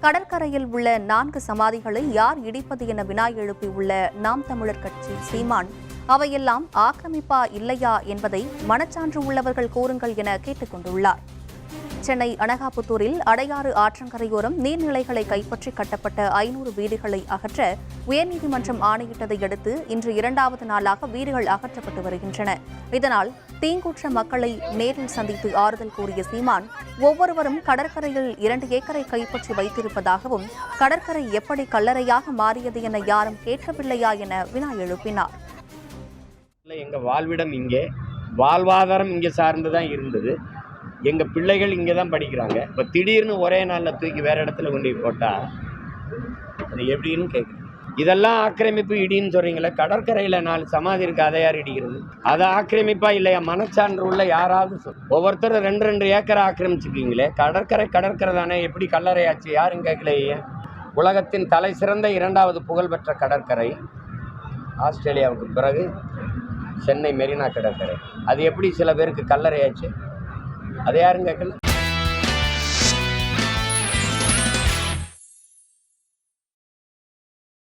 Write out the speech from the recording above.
கடற்கரையில் உள்ள 4 சமாதிகளை யார் இடிப்பது என வினா எழுப்பியுள்ள நாம் தமிழர் கட்சி சீமான், அவையெல்லாம் ஆக்கிரமிப்பா இல்லையா என்பதை மனச்சான்று உள்ளவர்கள் கூறுங்கள் என கேட்டுக் கொண்டுள்ளார். சென்னை அனகாபுத்தூரில் அடையாறு ஆற்றங்கரையோரம் நீர்நிலைகளை கைப்பற்றி கட்டப்பட்ட 500 வீடுகளை அகற்ற உயர்நீதிமன்றம் ஆணையிட்டதை அடுத்து இன்று 2வது நாளாக வீடுகள் அகற்றப்பட்டு வருகின்றன. இதனால் தீங்குற்ற மக்களை நேரில் சந்தித்து ஆறுதல் கூறிய சீமான், ஒவ்வொருவரும் கடற்கரையில் 2 ஏக்கரை கைப்பற்றி வைத்திருப்பதாகவும், கடற்கரை எப்படி கல்லறையாக மாறியது என யாரும் கேட்கவில்லையா என வினா எழுப்பினார். எங்க வாழ்விடம் இங்கே, வாழ்வாதாரம் இங்கே சார்ந்துதான் இருந்தது. எங்கள் பிள்ளைகள் இங்கே தான் படிக்கிறாங்க. இப்போ திடீர்னு ஒரே நாளில் தூக்கி வேறு இடத்துல கொண்டு போய் போட்டால் அது எப்படின்னு கேட்குறேன். இதெல்லாம் ஆக்கிரமிப்பு இடின்னு சொல்கிறீங்களே, கடற்கரையில் 4 சமாதி இருக்குது, அதை யார் இடிக்கிறது? அதை ஆக்கிரமிப்பா இல்லையா? மனச்சான்று உள்ள யாராவது ஒவ்வொருத்தரும் 2 ஏக்கரை ஆக்கிரமிச்சுக்கீங்களே. கடற்கரை தானே, எப்படி கல்லறையாச்சு? யாரும் கேட்கலையே. உலகத்தின் தலை சிறந்த 2வது புகழ்பெற்ற கடற்கரை ஆஸ்திரேலியாவுக்கு பிறகு சென்னை மெரினா கடற்கரை. அது எப்படி சில பேருக்கு கல்லறையாச்சு? அதை யாரும் கேட்கல.